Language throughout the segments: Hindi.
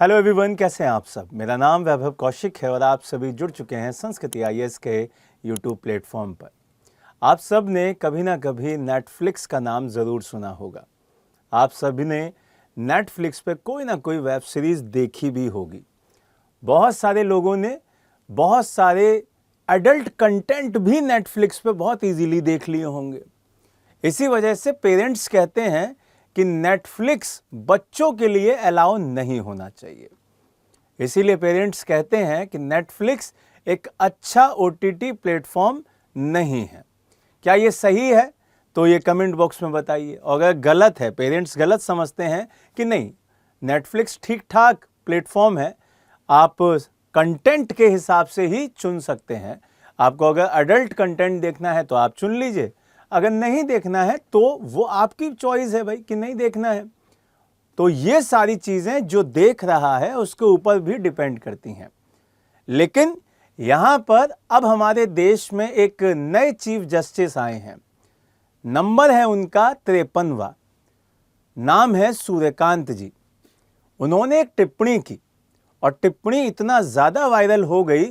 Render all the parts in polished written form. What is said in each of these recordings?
हेलो एवरीवन, कैसे हैं आप सब। मेरा नाम वैभव कौशिक है और आप सभी जुड़ चुके हैं संस्कृति आईएएस के यूट्यूब प्लेटफॉर्म पर। आप सब ने कभी ना कभी नेटफ्लिक्स का नाम ज़रूर सुना होगा। आप सभी ने नेटफ्लिक्स पे कोई ना कोई वेब सीरीज़ देखी भी होगी। बहुत सारे लोगों ने बहुत सारे एडल्ट कंटेंट भी नेटफ्लिक्स पे बहुत इजीली देख लिए होंगे। इसी वजह से पेरेंट्स कहते हैं कि नेटफ्लिक्स बच्चों के लिए अलाउ नहीं होना चाहिए। इसीलिए पेरेंट्स कहते हैं कि नेटफ्लिक्स एक अच्छा ओटीटी प्लेटफॉर्म नहीं है। क्या ये सही है? तो ये कमेंट बॉक्स में बताइए। और अगर गलत है, पेरेंट्स गलत समझते हैं कि नहीं, नेटफ्लिक्स ठीक ठाक प्लेटफॉर्म है, आप कंटेंट के हिसाब से ही चुन सकते हैं। आपको अगर अडल्ट कंटेंट देखना है तो आप चुन लीजिए, अगर नहीं देखना है तो वो आपकी चॉइस है भाई कि नहीं देखना है। तो ये सारी चीज़ें जो देख रहा है उसके ऊपर भी डिपेंड करती हैं। लेकिन यहाँ पर अब हमारे देश में एक नए चीफ जस्टिस आए हैं। नंबर है उनका 53वां। नाम है सूर्यकांत जी। उन्होंने एक टिप्पणी की और टिप्पणी इतना ज़्यादा वायरल हो गई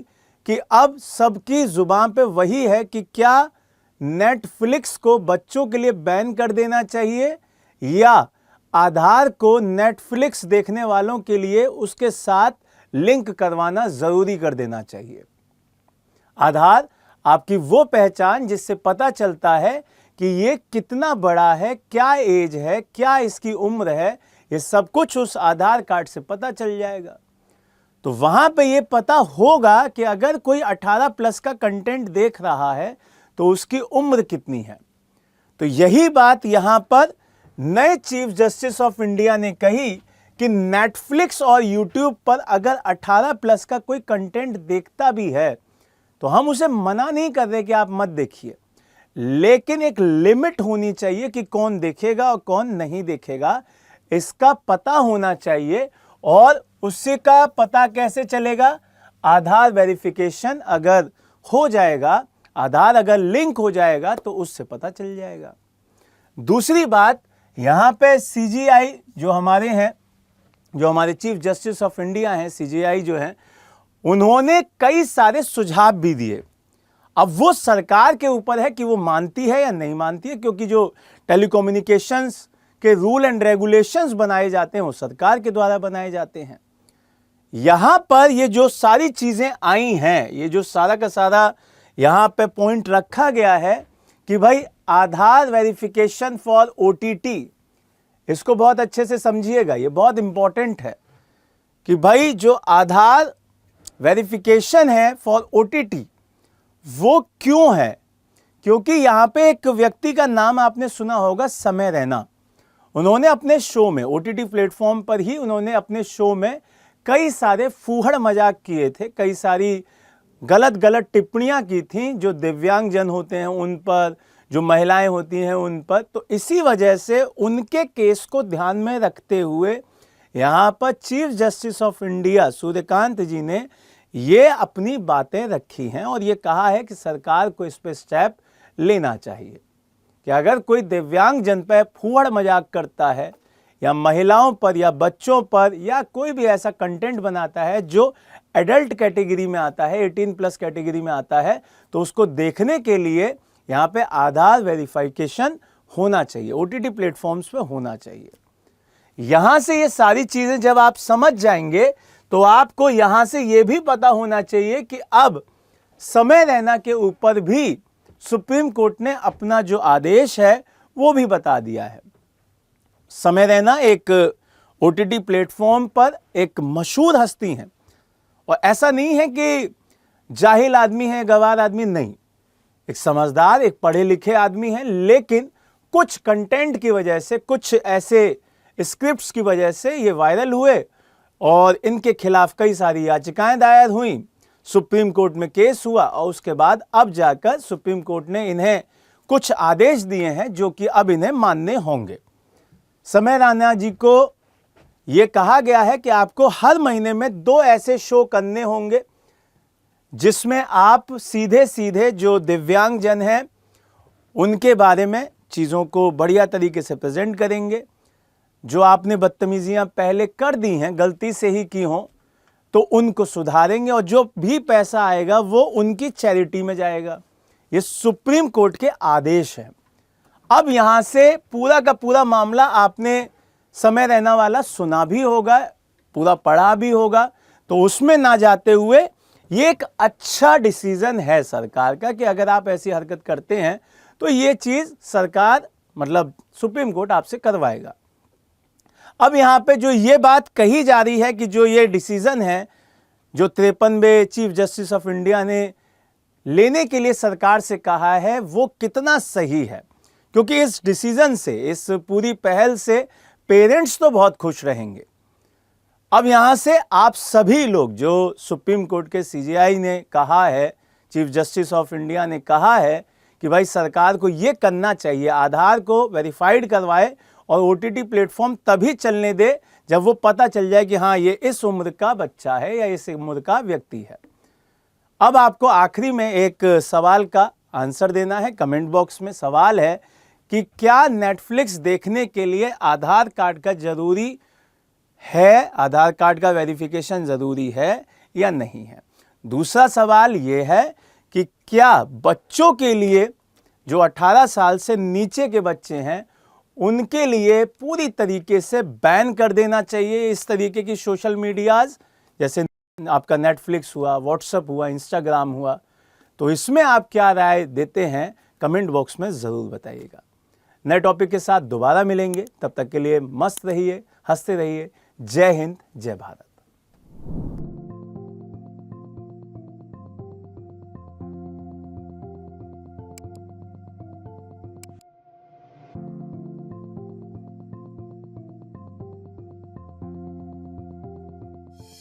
कि अब सबकी जुबान पे वही है कि क्या नेटफ्लिक्स को बच्चों के लिए बैन कर देना चाहिए या आधार को नेटफ्लिक्स देखने वालों के लिए उसके साथ लिंक करवाना जरूरी कर देना चाहिए। आधार आपकी वो पहचान जिससे पता चलता है कि ये कितना बड़ा है, क्या एज है, क्या इसकी उम्र है, ये सब कुछ उस आधार कार्ड से पता चल जाएगा। तो वहां पे ये पता होगा कि अगर कोई 18 प्लस का कंटेंट देख रहा है तो उसकी उम्र कितनी है। तो यही बात यहां पर नए चीफ जस्टिस ऑफ इंडिया ने कही कि नेटफ्लिक्स और यूट्यूब पर अगर 18 प्लस का कोई कंटेंट देखता भी है तो हम उसे मना नहीं कर रहे कि आप मत देखिए, लेकिन एक लिमिट होनी चाहिए कि कौन देखेगा और कौन नहीं देखेगा, इसका पता होना चाहिए। और उससे का पता कैसे चलेगा? आधार वेरिफिकेशन अगर हो जाएगा, आधार अगर लिंक हो जाएगा तो उससे पता चल जाएगा। दूसरी बात, यहां पे सीजीआई जो हमारे हैं, जो हमारे चीफ जस्टिस ऑफ इंडिया हैं, सीजीआई जो हैं, उन्होंने कई सारे सुझाव भी दिए। अब वो सरकार के ऊपर है कि वो मानती है या नहीं मानती है, क्योंकि जो टेलीकम्युनिकेशंस के रूल एंड रेगुलेशंस बनाए जाते हैं वो सरकार के द्वारा बनाए जाते हैं। यहां पर ये जो सारी चीजें आई हैं, ये जो सारा का सारा यहां पे पॉइंट रखा गया है कि भाई आधार वेरिफिकेशन फॉर ओटीटी, इसको बहुत अच्छे से समझिएगा, ये बहुत इंपॉर्टेंट है कि भाई जो आधार वेरिफिकेशन है फॉर ओटीटी वो क्यों है। क्योंकि यहां पे एक व्यक्ति का नाम आपने सुना होगा, समय रैना। उन्होंने अपने शो में, ओटीटी प्लेटफॉर्म पर ही उन्होंने अपने शो में कई सारे फूहड़ मजाक किए थे, कई सारी गलत गलत टिप्पणियां की थी जो दिव्यांग जन होते हैं उन पर, जो महिलाएं होती हैं उन पर। तो इसी वजह से उनके केस को ध्यान में रखते हुए यहाँ पर chief justice of India Suryakant ji ने ये अपनी बातें रखी हैं और ये कहा है कि सरकार को इस पर स्टेप लेना चाहिए कि अगर कोई दिव्यांग जन पर फूहड़ मजाक करता है या महिलाओं पर या बच्चों पर या कोई भी ऐसा कंटेंट बनाता है जो एडल्ट कैटेगरी में आता है, 18 प्लस कैटेगरी में आता है, तो उसको देखने के लिए यहाँ पे आधार वेरिफिकेशन होना चाहिए, ओटीटी प्लेटफॉर्म्स पे होना चाहिए। यहां से ये सारी चीजें जब आप समझ जाएंगे तो आपको यहां से ये भी पता होना चाहिए कि अब समय रैना के ऊपर भी सुप्रीम कोर्ट ने अपना जो आदेश है वो भी बता दिया है। समय रैना एक ओटीटी प्लेटफॉर्म पर एक मशहूर हस्ती हैं और ऐसा नहीं है कि जाहिल आदमी है, गवार आदमी नहीं, एक समझदार, एक पढ़े लिखे आदमी है, लेकिन कुछ कंटेंट की वजह से, कुछ ऐसे स्क्रिप्ट्स की वजह से ये वायरल हुए और इनके खिलाफ कई सारी याचिकाएं दायर हुई, सुप्रीम कोर्ट में केस हुआ और उसके बाद अब जाकर सुप्रीम कोर्ट ने इन्हें कुछ आदेश दिए हैं जो कि अब इन्हें मानने होंगे। समय रैना जी को यह कहा गया है कि आपको हर महीने में 2 ऐसे शो करने होंगे जिसमें आप सीधे सीधे जो दिव्यांग जन हैं उनके बारे में चीज़ों को बढ़िया तरीके से प्रेजेंट करेंगे। जो आपने बदतमीजियां पहले कर दी हैं, गलती से ही की हों, तो उनको सुधारेंगे और जो भी पैसा आएगा वो उनकी चैरिटी में जाएगा। ये सुप्रीम कोर्ट के आदेश हैं। अब यहां से पूरा का पूरा मामला आपने समय रहना वाला सुना भी होगा, पूरा पढ़ा भी होगा, तो उसमें ना जाते हुए ये एक अच्छा डिसीजन है सरकार का कि अगर आप ऐसी हरकत करते हैं तो ये चीज सरकार मतलब सुप्रीम कोर्ट आपसे करवाएगा। अब यहां पे जो ये बात कही जा रही है कि जो ये डिसीजन है जो 53वें चीफ जस्टिस ऑफ इंडिया ने लेने के लिए सरकार से कहा है, वो कितना सही है, क्योंकि इस डिसीजन से, इस पूरी पहल से पेरेंट्स तो बहुत खुश रहेंगे। अब यहां से आप सभी लोग, जो सुप्रीम कोर्ट के सीजेआई ने कहा है, चीफ जस्टिस ऑफ इंडिया ने कहा है कि भाई सरकार को यह करना चाहिए, आधार को वेरीफाइड करवाए और ओटीटी प्लेटफॉर्म तभी चलने दे जब वो पता चल जाए कि हाँ ये इस उम्र का बच्चा है या इस उम्र का व्यक्ति है। अब आपको आखिरी में एक सवाल का आंसर देना है। कमेंट बॉक्स में सवाल है कि क्या नेटफ्लिक्स देखने के लिए आधार कार्ड का जरूरी है, आधार कार्ड का वेरिफिकेशन जरूरी है या नहीं है। दूसरा सवाल यह है कि क्या बच्चों के लिए, जो 18 साल से नीचे के बच्चे हैं, उनके लिए पूरी तरीके से बैन कर देना चाहिए इस तरीके की सोशल मीडियाज, जैसे आपका नेटफ्लिक्स हुआ, व्हाट्सएप हुआ, इंस्टाग्राम हुआ। तो इसमें आप क्या राय देते हैं, कमेंट बॉक्स में ज़रूर बताइएगा। नए टॉपिक के साथ दोबारा मिलेंगे, तब तक के लिए मस्त रहिए, हंसते रहिए। जय हिंद, जय भारत।